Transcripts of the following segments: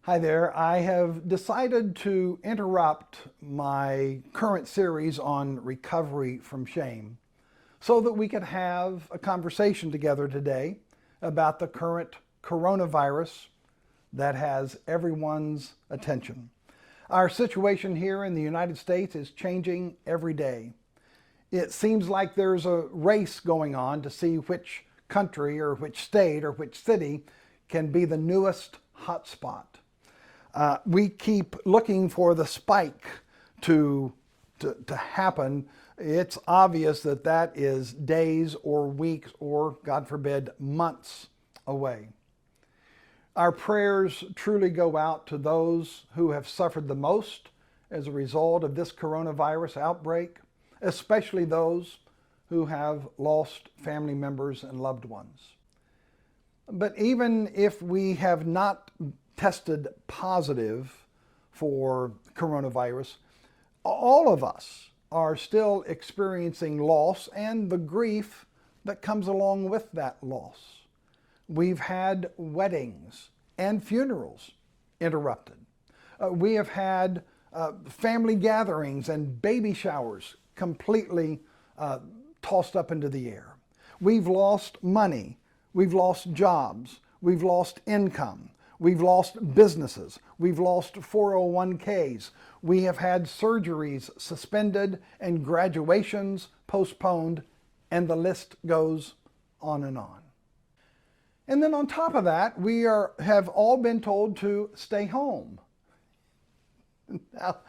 Hi there. I have decided to interrupt my current series on recovery from shame so that we could have a conversation together today about the current coronavirus that has everyone's attention. Our situation here in the United States is changing every day. It seems like there's a race going on to see which country or which state or which city can be the newest hotspot. We keep looking for the spike to happen. It's obvious that that is days or weeks or, God forbid, months away. Our prayers truly go out to those who have suffered the most as a result of this coronavirus outbreak, especially those who have lost family members and loved ones. But even if we have not tested positive for coronavirus, all of us are still experiencing loss and the grief that comes along with that loss. We've had weddings and funerals interrupted. We have had family gatherings and baby showers completely tossed up into the air. We've lost money. We've lost jobs. We've lost income. We've lost businesses. We've lost 401ks. We have had surgeries suspended and graduations postponed, and the list goes on and on. And then on top of that, we have all been told to stay home. Now,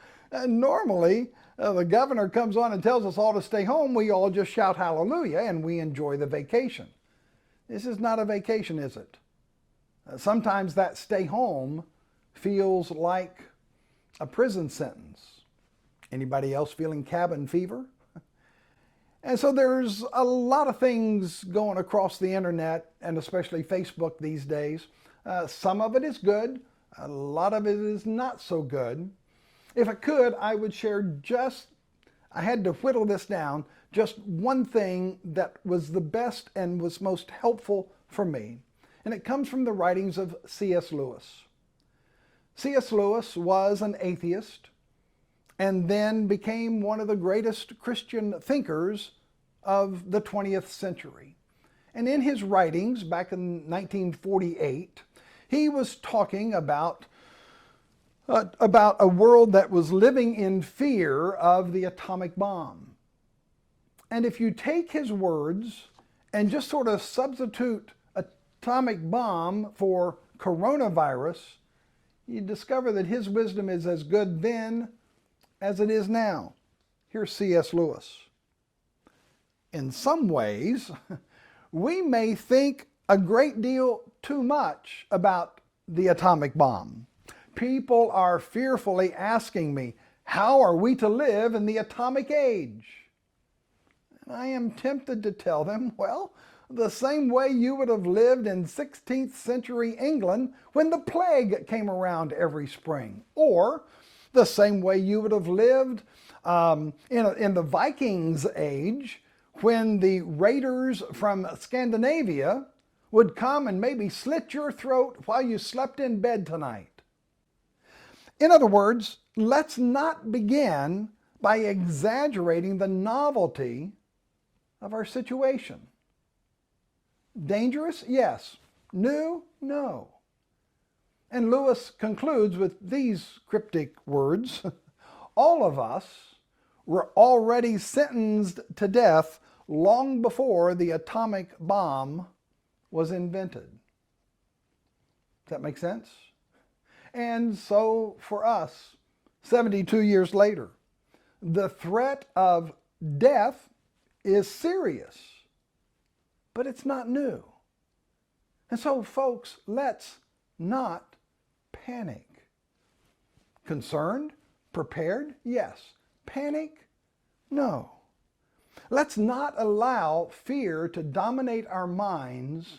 normally, the governor comes on and tells us all to stay home. We all just shout hallelujah and we enjoy the vacation. This is not a vacation, is it? Sometimes that stay home feels like a prison sentence. Anybody else feeling cabin fever? And so there's a lot of things going across the internet and especially Facebook these days. Some of it is good. A lot of it is not so good. If I could, I would share I had to whittle this down, just one thing that was the best and was most helpful for me. And it comes from the writings of C.S. Lewis. C.S. Lewis was an atheist and then became one of the greatest Christian thinkers of the 20th century. And in his writings back in 1948, he was talking about a world that was living in fear of the atomic bomb. And if you take his words and just sort of substitute atomic bomb for coronavirus, you discover that his wisdom is as good then as it is now. Here's C.S. Lewis. In some ways, we may think a great deal too much about the atomic bomb. People are fearfully asking me, how are we to live in the atomic age? And I am tempted to tell them, well, the same way you would have lived in 16th century England when the plague came around every spring, or the same way you would have lived in the Vikings age when the raiders from Scandinavia would come and maybe slit your throat while you slept in bed tonight. In other words, let's not begin by exaggerating the novelty of our situation. Dangerous? Yes. New? No. And Lewis concludes with these cryptic words, all of us were already sentenced to death long before the atomic bomb was invented. Does that make sense? And so for us, 72 years later, the threat of death is serious. But it's not new. And so, folks, let's not panic. Concerned? Prepared? Yes. Panic? No. Let's not allow fear to dominate our minds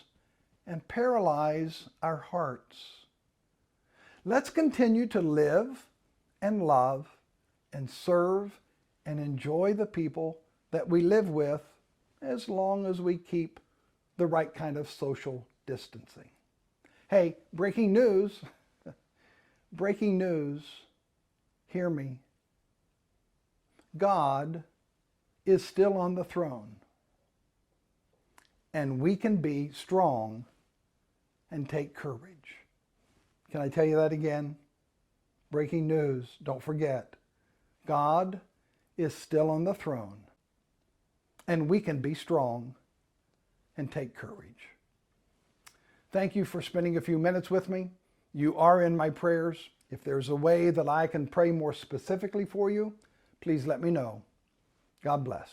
and paralyze our hearts. Let's continue to live and love and serve and enjoy the people that we live with as long as we keep the right kind of social distancing. Hey, breaking news. Breaking news, hear me. God is still on the throne, and we can be strong and take courage. Can I tell you that again? Breaking news, don't forget. God is still on the throne, and we can be strong and take courage. Thank you for spending a few minutes with me. You are in my prayers. If there's a way that I can pray more specifically for you, please let me know. God bless.